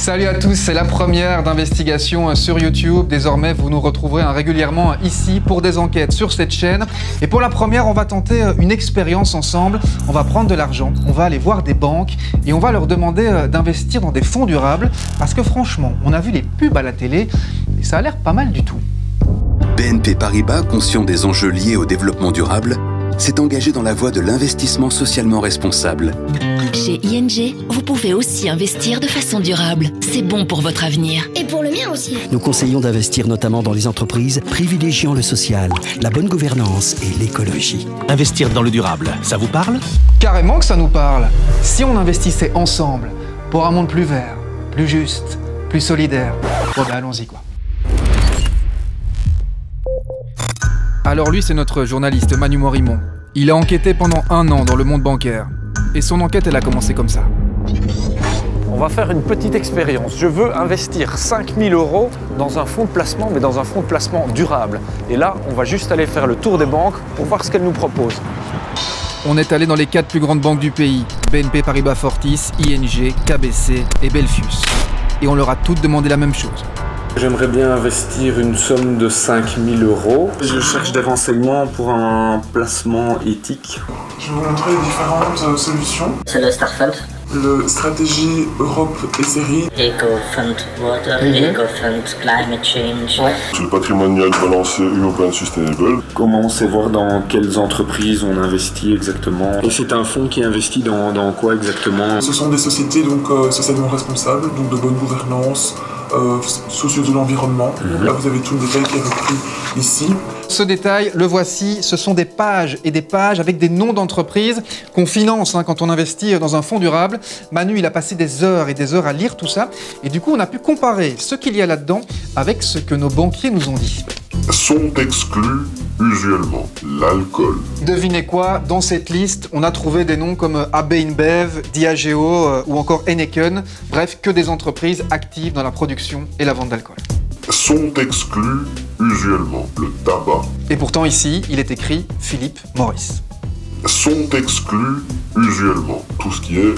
Salut à tous, c'est la première d'investigation sur YouTube. Désormais, vous nous retrouverez régulièrement ici pour des enquêtes sur cette chaîne. Et pour la première, on va tenter une expérience ensemble. On va prendre de l'argent, on va aller voir des banques et on va leur demander d'investir dans des fonds durables. Parce que franchement, on a vu les pubs à la télé et ça a l'air pas mal du tout. BNP Paribas, conscient des enjeux liés au développement durable, s'est engagé dans la voie de l'investissement socialement responsable. Chez ING, vous pouvez aussi investir de façon durable. C'est bon pour votre avenir. Et pour le mien aussi. Nous conseillons d'investir notamment dans les entreprises, privilégiant le social, la bonne gouvernance et l'écologie. Investir dans le durable, ça vous parle? Carrément que ça nous parle. Si on investissait ensemble pour un monde plus vert, plus juste, plus solidaire, bon ben allons-y quoi. Alors lui, c'est notre journaliste Manu Morimont. Il a enquêté pendant 1 an dans le monde bancaire. Et son enquête, elle a commencé comme ça. On va faire une petite expérience. Je veux investir 5 000 € dans un fonds de placement, mais dans un fonds de placement durable. Et là, on va juste aller faire le tour des banques pour voir ce qu'elles nous proposent. On est allé dans les 4 plus grandes banques du pays. BNP Paribas Fortis, ING, KBC et Belfius. Et on leur a toutes demandé la même chose. J'aimerais bien investir une somme de 5 000 €. Je cherche des renseignements pour un placement éthique. Je vais vous montrer les différentes solutions. C'est le Starfund. Le Stratégie Europe et Série. EcoFund Water, EcoFund Climate Change. Ouais. C'est le patrimonial balancé European Sustainable. Comment on sait voir dans quelles entreprises on investit exactement? Et c'est un fonds qui investit dans quoi exactement? Ce sont des sociétés donc socialement responsables, donc de bonne gouvernance, soucieux de l'environnement. Là vous avez tout le détail qui est repris ici. Ce détail, le voici, ce sont des pages et des pages avec des noms d'entreprises qu'on finance quand on investit dans un fonds durable. Manu, il a passé des heures et des heures à lire tout ça et du coup on a pu comparer ce qu'il y a là-dedans avec ce que nos banquiers nous ont dit. Sont exclus usuellement l'alcool. Devinez quoi, dans cette liste, on a trouvé des noms comme AB InBev, Diageo ou encore Heineken, bref, que des entreprises actives dans la production et la vente d'alcool. Sont exclus usuellement le tabac. Et pourtant ici, il est écrit Philippe Morris. Sont exclus usuellement tout ce qui est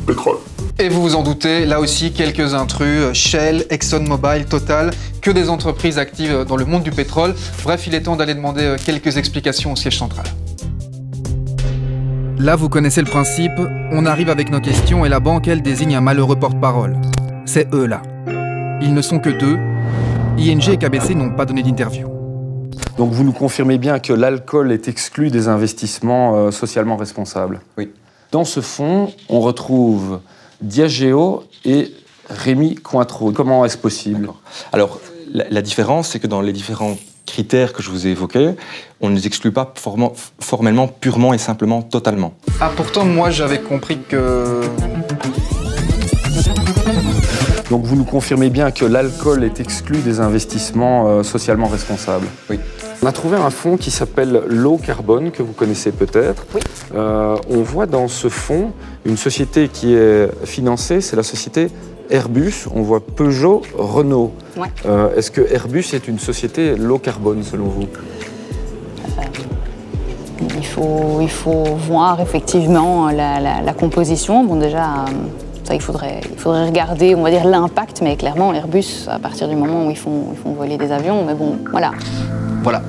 pétrole. Et vous vous en doutez, là aussi quelques intrus, Shell, ExxonMobil, Total, que des entreprises actives dans le monde du pétrole. Bref, il est temps d'aller demander quelques explications au siège central. Là, vous connaissez le principe, on arrive avec nos questions et la banque, elle, désigne un malheureux porte-parole. C'est eux, là. Ils ne sont que 2. ING et KBC n'ont pas donné d'interview. Donc vous nous confirmez bien que l'alcool est exclu des investissements socialement responsables? Oui. Dans ce fonds, on retrouve Diageo et Rémy Cointreau. Comment est-ce possible? Alors, la différence, c'est que dans les différents critères que je vous ai évoqués, on ne les exclut pas formellement, purement et simplement, totalement. Ah, pourtant, moi, j'avais compris que... Donc vous nous confirmez bien que l'alcool est exclu des investissements socialement responsables? Oui. On a trouvé un fonds qui s'appelle Low Carbone, que vous connaissez peut-être. Oui. On voit dans ce fonds une société qui est financée, c'est la société Airbus. On voit Peugeot, Renault. Ouais. Est-ce que Airbus est une société low carbone selon vous? Il faut voir effectivement la composition. Bon déjà, ça, il faudrait regarder, on va dire, l'impact, mais clairement Airbus, à partir du moment où ils font voler des avions, mais bon, voilà. Voilà.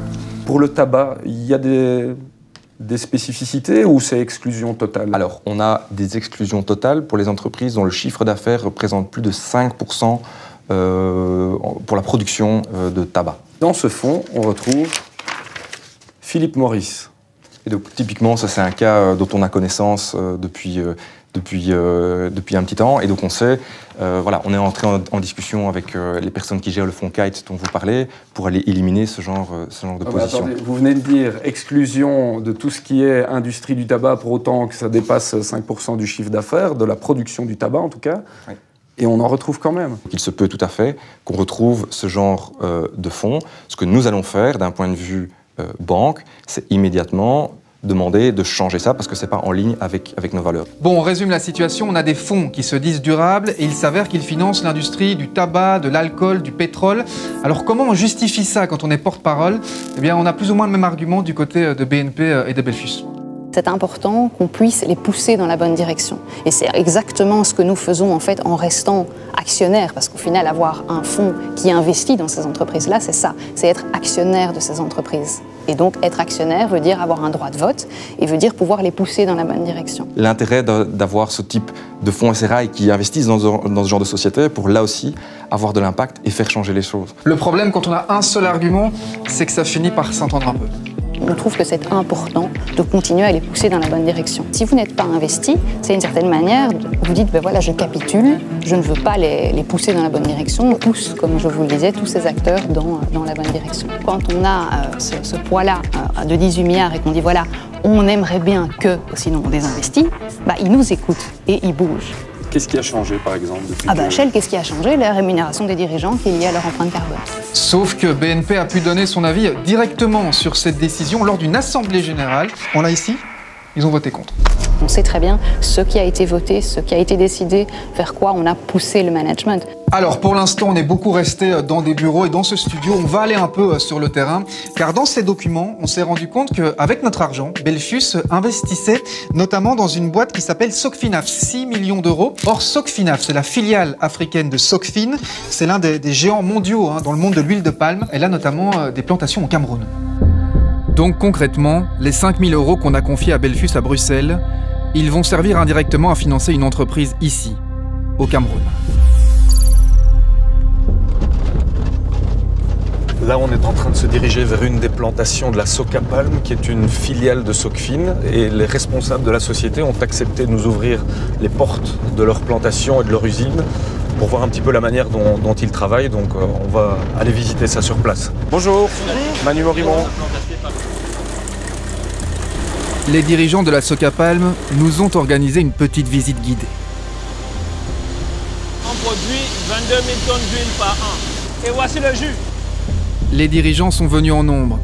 Pour le tabac, il y a des spécificités ou c'est exclusion totale? Alors, on a des exclusions totales pour les entreprises dont le chiffre d'affaires représente plus de 5% pour la production de tabac. Dans ce fonds, on retrouve Philippe Morris. Et donc, typiquement, ça c'est un cas dont on a connaissance depuis un petit temps. Et donc on sait, voilà, on est entré en discussion avec les personnes qui gèrent le fonds Kite dont vous parlez pour aller éliminer ce genre de position. Attendez, vous venez de dire exclusion de tout ce qui est industrie du tabac pour autant que ça dépasse 5% du chiffre d'affaires, de la production du tabac en tout cas. Oui. Et on en retrouve quand même. Il se peut tout à fait qu'on retrouve ce genre de fonds. Ce que nous allons faire d'un point de vue banque, c'est immédiatement demander de changer ça parce que c'est pas en ligne avec nos valeurs. Bon, on résume la situation, on a des fonds qui se disent durables et il s'avère qu'ils financent l'industrie du tabac, de l'alcool, du pétrole. Alors comment on justifie ça quand on est porte-parole? Eh bien, on a plus ou moins le même argument du côté de BNP et de Belfius. C'est important qu'on puisse les pousser dans la bonne direction. Et c'est exactement ce que nous faisons en fait en restant actionnaires, parce qu'au final, avoir un fonds qui investit dans ces entreprises-là, c'est ça, c'est être actionnaire de ces entreprises. Et donc, être actionnaire veut dire avoir un droit de vote et veut dire pouvoir les pousser dans la bonne direction. L'intérêt d'avoir ce type de fonds SRI qui investissent dans ce genre de société pour, là aussi, avoir de l'impact et faire changer les choses. Le problème, quand on a un seul argument, c'est que ça finit par s'entendre un peu. On trouve que c'est important de continuer à les pousser dans la bonne direction. Si vous n'êtes pas investi, c'est une certaine manière, vous dites, ben voilà, je capitule, je ne veux pas les pousser dans la bonne direction. On pousse, comme je vous le disais, tous ces acteurs dans la bonne direction. Quand on a ce poids-là de 18 milliards et qu'on dit, voilà, on aimerait bien que, sinon on désinvestit, bah, ils nous écoutent et ils bougent. Qu'est-ce qui a changé, par exemple, depuis Shell, qu'est-ce qui a changé? La rémunération des dirigeants qui est liée à leur empreinte carbone. Sauf que BNP a pu donner son avis directement sur cette décision lors d'une assemblée générale. On l'a ici, ils ont voté contre. On sait très bien ce qui a été voté, ce qui a été décidé, vers quoi on a poussé le management. Alors pour l'instant, on est beaucoup resté dans des bureaux et dans ce studio, on va aller un peu sur le terrain, car dans ces documents, on s'est rendu compte qu'avec notre argent, Belfius investissait notamment dans une boîte qui s'appelle Socfinaf, 6 millions d'euros. Or, Socfinaf, c'est la filiale africaine de Socfin, c'est l'un des géants mondiaux dans le monde de l'huile de palme. Elle a notamment des plantations au Cameroun. Donc concrètement, les 5 000 euros qu'on a confiés à Belfius à Bruxelles, ils vont servir indirectement à financer une entreprise ici, au Cameroun. Là, on est en train de se diriger vers une des plantations de la Socapalm, qui est une filiale de Socfin. Et les responsables de la société ont accepté de nous ouvrir les portes de leur plantation et de leur usine pour voir un petit peu la manière dont ils travaillent. Donc, on va aller visiter ça sur place. Bonjour, Manu Morimont. Les dirigeants de la Socapalm nous ont organisé une petite visite guidée. On produit 22 000 tonnes d'huile par an. Et voici le jus. Les dirigeants sont venus en nombre,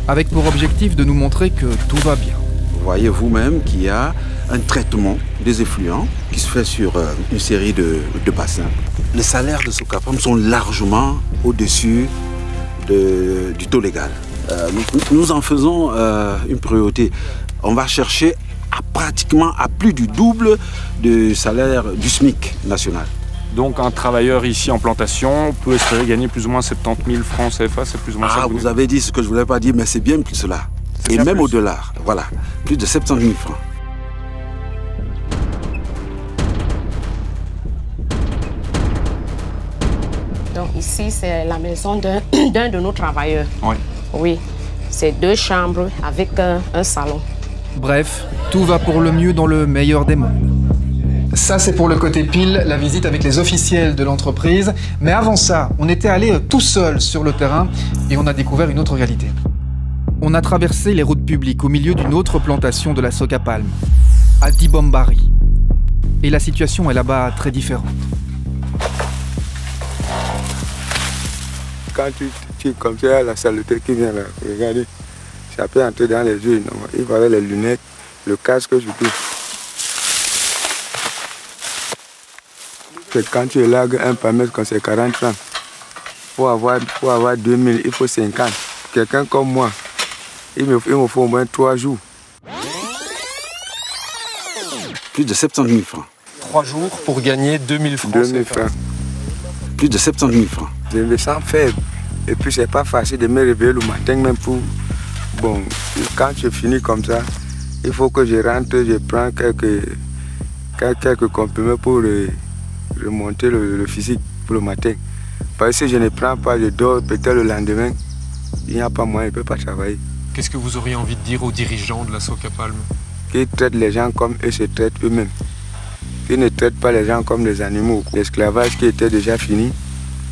avec pour objectif de nous montrer que tout va bien. Vous voyez vous-même qu'il y a un traitement des effluents qui se fait sur une série de bassins. Les salaires de Socapalm sont largement au-dessus du taux légal. Nous en faisons une priorité. On va chercher pratiquement à plus du double du salaire du SMIC national. Donc un travailleur ici en plantation peut espérer gagner plus ou moins 70 000 francs CFA, c'est plus ou moins ça. Vous avez dit ce que je ne voulais pas dire, mais c'est bien plus cela. Et même au-delà, voilà, plus de 70 000 francs. Donc ici, c'est la maison d'un de nos travailleurs. Oui. Oui, c'est 2 chambres avec un salon. Bref, tout va pour le mieux dans le meilleur des mondes. Ça, c'est pour le côté pile, la visite avec les officiels de l'entreprise. Mais avant ça, on était allé tout seul sur le terrain et on a découvert une autre réalité. On a traversé les routes publiques au milieu d'une autre plantation de la Socapalm, à Dibombari. Et la situation est là-bas très différente. Quand tu es comme ça, la saleté qui vient là, regardez, ça peut entrer dans les yeux. Il fallait les lunettes, le casque surtout. Quand tu élagues un paramètre comme c'est 40 francs, pour avoir 2000, il faut 50. Quelqu'un comme moi, il me faut au moins 3 jours. Plus de 70 000 francs. 3 jours pour gagner 2000 francs. 2000 francs. Plus de 70 000 francs. Je me sens faible. Et puis c'est pas facile de me réveiller le matin même pour... Bon, quand je finis comme ça, il faut que je rentre, je prends quelques comprimés pour remonter le physique pour le matin. Parce que si je ne prends pas, je dors peut-être le lendemain, il n'y a pas moyen, je ne peux pas travailler. Qu'est-ce que vous auriez envie de dire aux dirigeants de la Socapalm? Qu'ils traitent les gens comme eux se traitent eux-mêmes. Qu'ils ne traitent pas les gens comme des animaux. L'esclavage qui était déjà fini,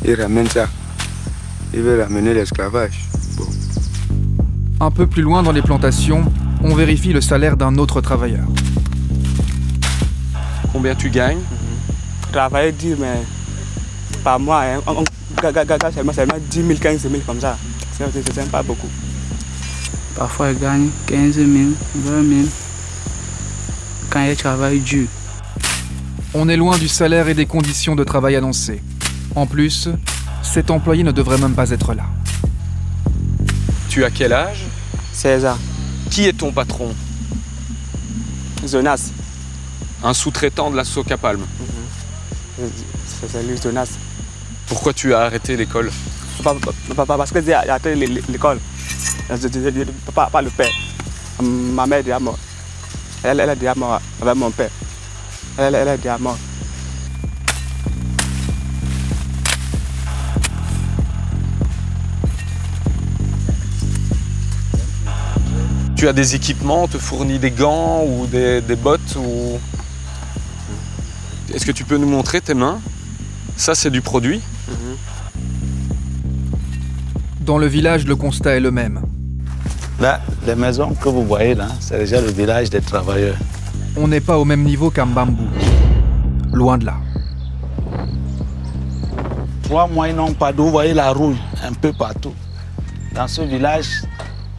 ils ramènent ça. Ils veulent ramener l'esclavage. Bon. Un peu plus loin dans les plantations, on vérifie le salaire d'un autre travailleur. Combien tu gagnes? Travailler dur, mais par mois, hein, on seulement 10 000, 15 000 comme ça. C'est pas beaucoup. Parfois, je gagne 15 000, 20 000 quand je travaille dur. On est loin du salaire et des conditions de travail annoncées. En plus, cet employé ne devrait même pas être là. Tu as quel âge? 16 ans. Qui est ton patron? Jonas. Un sous-traitant de la Socapalm. C'est lui, Jonas. Pourquoi tu as arrêté l'école? Parce que j'ai arrêté l'école. Pas le père. Ma mère est déjà morte. Elle est déjà morte avec mon père. Elle est déjà morte. Tu as des équipements, on te fournit des gants ou des bottes ou... Est-ce que tu peux nous montrer tes mains? Ça, c'est du produit. Dans le village, le constat est le même. Là, les maisons que vous voyez là, c'est déjà le village des travailleurs. On n'est pas au même niveau qu'à Mbambu. Loin de là. 3 mois, ils n'ont pas d'eau. Vous voyez la rouille un peu partout. Dans ce village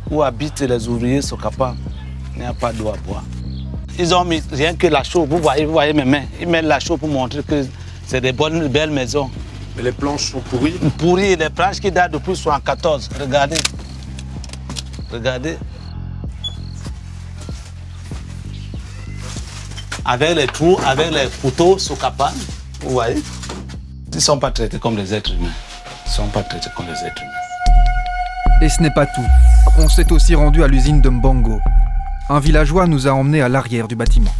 où habitent les ouvriers Socapalm, il n'y a pas d'eau à boire. Ils ont mis rien que la chaux. Vous voyez mes mains. Ils mettent la chaux pour montrer que c'est des bonnes, belles maisons. Mais les planches sont pourries? Pourries, les planches qui datent depuis 1914. Regardez. Regardez. Avec les trous, avec les couteaux Socapalm, vous voyez, ils ne sont pas traités comme des êtres humains. Ils ne sont pas traités comme des êtres humains. Et ce n'est pas tout. On s'est aussi rendu à l'usine de Mbongo. Un villageois nous a emmenés à l'arrière du bâtiment.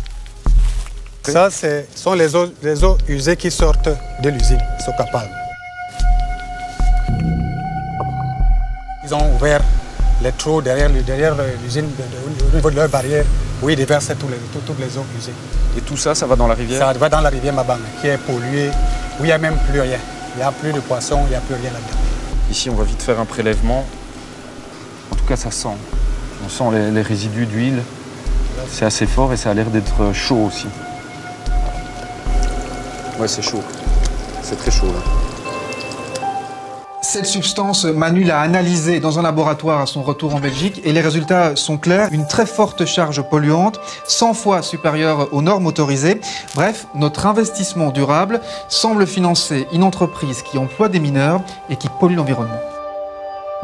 Ça, ce sont les eaux usées qui sortent de l'usine Socapalm. Ils ont ouvert les trous derrière l'usine, au niveau de leur barrière, où ils déversent toutes les eaux usées. Et tout ça, ça va dans la rivière? Ça va dans la rivière Mabanga, qui est polluée, où il n'y a même plus rien. Il n'y a plus de poissons, il n'y a plus rien là-dedans. Ici, on va vite faire un prélèvement. En tout cas, ça sent. On sent les résidus d'huile. C'est assez fort et ça a l'air d'être chaud aussi. Ouais, c'est chaud. C'est très chaud, là. Cette substance, Manu l'a analysée dans un laboratoire à son retour en Belgique et les résultats sont clairs. Une très forte charge polluante, 100 fois supérieure aux normes autorisées. Bref, notre investissement durable semble financer une entreprise qui emploie des mineurs et qui pollue l'environnement.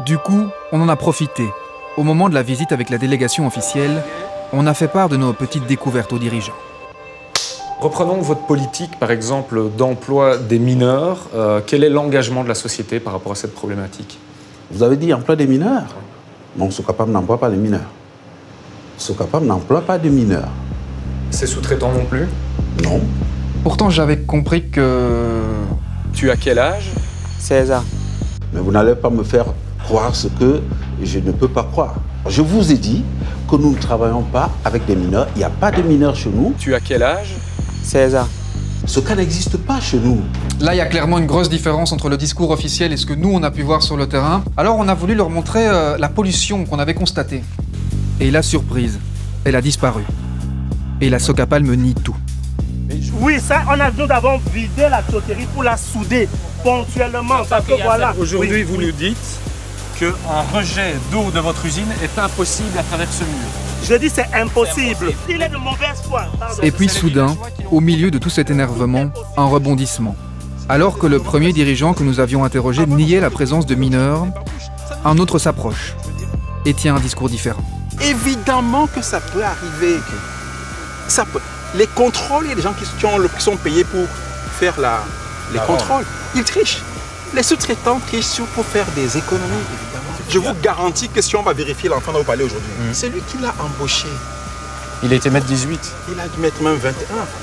Du coup, on en a profité. Au moment de la visite avec la délégation officielle, on a fait part de nos petites découvertes aux dirigeants. Reprenons votre politique, par exemple, d'emploi des mineurs. Quel est l'engagement de la société par rapport à cette problématique? Vous avez dit emploi des mineurs? Non, Socapalm n'emploie pas les mineurs. Socapalm n'emploie pas de mineurs. C'est sous-traitant non plus? Non. Pourtant, j'avais compris que... Tu as quel âge? 16 ans. Mais vous n'allez pas me faire croire ce que je ne peux pas croire. Je vous ai dit que nous ne travaillons pas avec des mineurs. Il n'y a pas de mineurs chez nous. Tu as quel âge? 16 ans. Ce cas n'existe pas chez nous. Là, il y a clairement une grosse différence entre le discours officiel et ce que nous, on a pu voir sur le terrain. Alors, on a voulu leur montrer la pollution qu'on avait constatée. Et la surprise, elle a disparu. Et la Socapalm nie tout. Oui, ça, nous avons vidé la tuyauterie pour la souder ponctuellement. Parce que voilà. Aujourd'hui, vous nous dites qu'un rejet d'eau de votre usine est impossible à travers ce mur. Je dis c'est impossible. Il est de mauvaise foi. Et puis soudain, au milieu de tout cet énervement, un rebondissement. Alors que le premier dirigeant que nous avions interrogé niait la présence de mineurs, un autre s'approche et tient un discours différent. Évidemment que ça peut arriver. Les contrôles, il y a des gens qui sont payés pour faire les contrôles. Ils trichent. Les sous-traitants trichent pour faire des économies, évidemment. Je vous garantis que si on va vérifier l'enfant dont vous parlez aujourd'hui, c'est lui qui l'a embauché. Il était maître 18. Il a dû mettre même 21.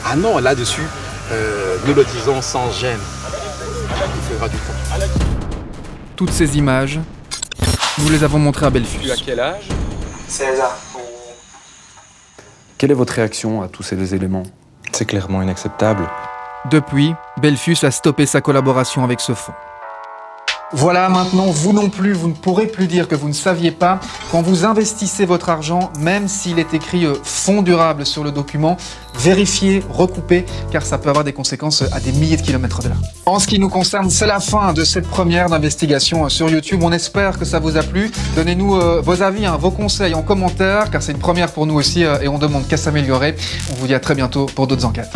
Ah non, là-dessus, nous le disons sans gêne. Il fera du temps. Toutes ces images, nous les avons montrées à Belfus. Tu as quel âge? 16 ans. Quelle est votre réaction à tous ces éléments? C'est clairement inacceptable. Depuis, Belfus a stoppé sa collaboration avec ce fonds. Voilà, maintenant, vous non plus, vous ne pourrez plus dire que vous ne saviez pas. Quand vous investissez votre argent, même s'il est écrit fonds durable sur le document, vérifiez, recoupez, car ça peut avoir des conséquences à des milliers de kilomètres de là. En ce qui nous concerne, c'est la fin de cette première d'investigation sur YouTube. On espère que ça vous a plu. Donnez-nous vos avis, vos conseils en commentaire, car c'est une première pour nous aussi et on demande qu'à s'améliorer. On vous dit à très bientôt pour d'autres enquêtes.